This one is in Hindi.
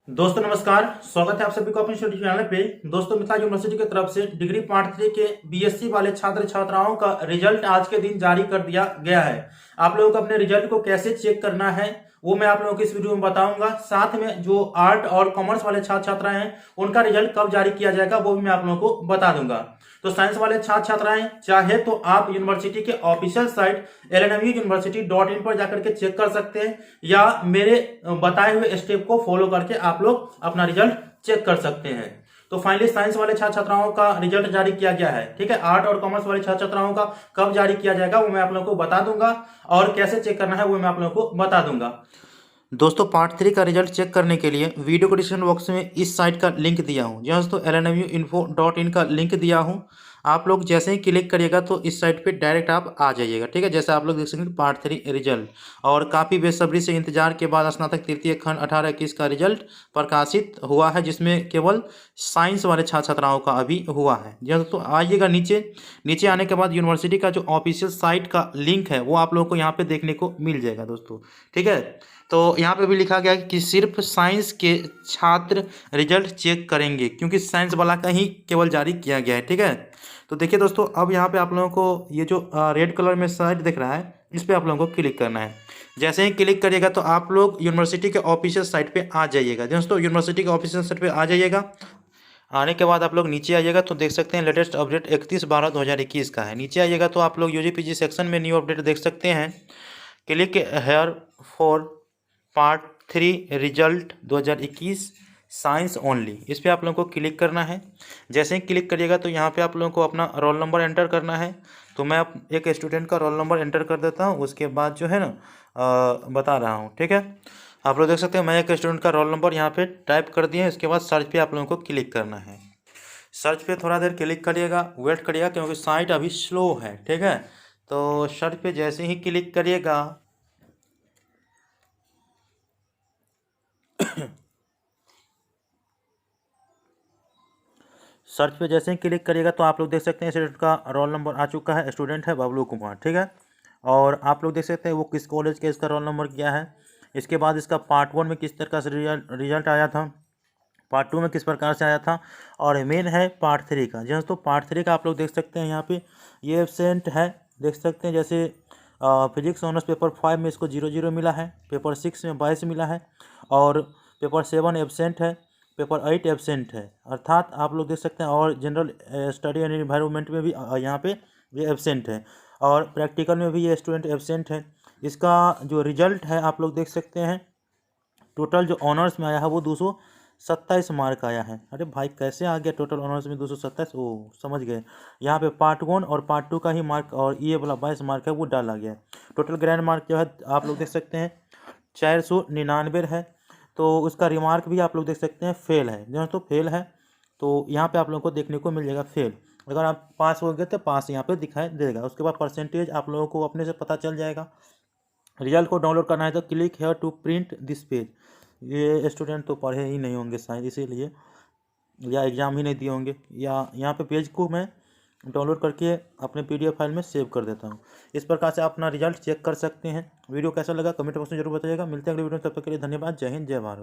दोस्तों नमस्कार। स्वागत है आप सभी को अपने स्टडी चैनल पे। दोस्तों मिथिला यूनिवर्सिटी की तरफ से डिग्री पार्ट 3 के बीएससी वाले छात्र छात्राओं का रिजल्ट आज के दिन जारी कर दिया गया है। आप लोगों को अपने रिजल्ट को कैसे चेक करना है वो मैं आप लोगों को इस वीडियो में बताऊंगा। साथ में जो आर्ट और कॉमर्स वाले छात्र छात्राएं हैं उनका रिजल्ट कब जारी किया जाएगा वो भी मैं आप लोगों को बता दूंगा। तो साइंस वाले छात्र छात्राएं चाहे तो आप यूनिवर्सिटी के ऑफिशियल साइट lnmuuniversity.in पर जाकर के चेक कर सकते हैं या मेरे बताए हुए स्टेप को फॉलो करके आप लोग अपना रिजल्ट चेक कर सकते हैं। तो फाइनली साइंस वाले छात्र छात्राओं का रिजल्ट जारी किया गया है। ठीक है, आर्ट और कॉमर्स वाले छात्र छात्राओं का कब जारी किया जाएगा वो मैं आप लोगों को बता दूंगा और कैसे चेक करना है वो मैं आप लोगों को बता दूंगा। दोस्तों पार्ट 3 का रिजल्ट चेक करने के लिए वीडियो को डिस्क्रिप्शन बॉक्स में इस साइट का लिंक दिया हूँ। जी दोस्तों lnmuinfo.in का लिंक दिया हूँ। आप लोग जैसे ही क्लिक करिएगा तो इस साइट पे डायरेक्ट आप आ जाइएगा। ठीक है, जैसे आप लोग देख सकते हैं पार्ट 3 रिजल्ट और काफ़ी बेसब्री से इंतजार के बाद स्नातक तृतीय खंड 18-21 का रिजल्ट प्रकाशित हुआ है, जिसमें केवल साइंस वाले छात्र छात्राओं का अभी हुआ है। जी दोस्तों आइएगा नीचे। नीचे आने के बाद यूनिवर्सिटी का जो ऑफिशियल साइट का लिंक है वो आप लोगों को यहाँ पे देखने को मिल जाएगा दोस्तों। ठीक है, तो यहाँ पे भी लिखा गया है कि सिर्फ साइंस के छात्र रिजल्ट चेक करेंगे, क्योंकि साइंस वाला का ही केवल जारी किया गया है। ठीक है, तो देखिए दोस्तों अब यहाँ पे आप लोगों को ये जो रेड कलर में साइट दिख रहा है इस पर आप लोगों को क्लिक करना है। जैसे ही क्लिक करिएगा तो आप लोग यूनिवर्सिटी के ऑफिशियल साइट पे आ जाइएगा। दोस्तों यूनिवर्सिटी के ऑफिशियल साइट पे आ जाइएगा। आने के बाद आप लोग नीचे आइएगा तो देख सकते हैं लेटेस्ट अपडेट 31/12/2021 का है। नीचे आइएगा तो आप लोग यूजी पीजी सेक्शन में न्यू अपडेट देख सकते हैं। Click here for part 3 result 2021 science only, इस पर आप लोगों को क्लिक करना है। जैसे ही क्लिक करिएगा तो यहाँ पे आप लोगों को अपना रोल नंबर एंटर करना है। तो मैं एक स्टूडेंट का रोल नंबर एंटर कर देता हूँ, उसके बाद जो है ना बता रहा हूँ। ठीक है, आप लोग देख सकते हैं मैं एक स्टूडेंट का रोल नंबर यहाँ पे टाइप कर दिए। इसके बाद सर्च पे आप लोगों को क्लिक करना है। सर्च पे थोड़ा देर क्लिक करिएगा, वेट करिएगा क्योंकि साइट अभी स्लो है। ठीक है, तो सर्च पे जैसे ही क्लिक करिएगा सर्च पे जैसे ही क्लिक करिएगा तो आप लोग देख सकते हैं स्टूडेंट का रोल नंबर आ चुका है। स्टूडेंट है बबलू कुमार। ठीक है, और आप लोग देख सकते हैं वो किस कॉलेज के इसका रोल नंबर क्या है। इसके बाद इसका पार्ट 1 में किस तरह से रिजल्ट आया था, पार्ट 2 में किस प्रकार से आया था, और मेन है पार्ट 3 का। जैसे तो पार्ट 3 का आप लोग देख सकते हैं यहाँ पे ये एब्सेंट है। देख सकते हैं जैसे फिजिक्स ऑनर्स पेपर 5 में इसको 0-0 मिला है, पेपर 6 में 22 मिला है, और पेपर 7 एब्सेंट है, पेपर 8 एब्सेंट है। अर्थात आप लोग देख सकते हैं और जनरल स्टडी एंड इन्वायरमेंट में भी यहाँ पे ये एब्सेंट है, और प्रैक्टिकल में भी ये स्टूडेंट एब्सेंट है। इसका जो रिजल्ट है आप लोग देख सकते हैं टोटल जो ऑनर्स में आया है वो 227 मार्क आया है। अरे भाई कैसे आ गया टोटल ऑनर्स में 227? ओ समझ गए, यहाँ पे पार्ट 1 और पार्ट 2 का ही मार्क और ये वाला 22 मार्क है वो डाला गया है। टोटल ग्रैंड मार्क जो है आप लोग देख सकते हैं 499 है। तो उसका रिमार्क भी आप लोग देख सकते हैं फेल है। जो तो फेल है तो यहाँ पे आप लोगों को देखने को मिल जाएगा फेल। अगर आप पास हो गए तो पास यहाँ पे दिखाई देगा। उसके बाद परसेंटेज आप लोगों को अपने से पता चल जाएगा। रिजल्ट को डाउनलोड करना है तो click here to print this page. ये स्टूडेंट तो पढ़े ही नहीं होंगे शायद इसीलिए, या एग्ज़ाम ही नहीं दिए होंगे, या यहाँ पे पेज को मैं डाउनलोड करके अपने पीडीएफ फाइल में सेव कर देता हूँ। इस प्रकार से आप अपना रिजल्ट चेक कर सकते हैं। वीडियो कैसा लगा कमेंट बॉक्स में जरूर बताइएगा। मिलते हैं अगले वीडियो में, तब तक के लिए धन्यवाद। जय हिंद, जय भारत।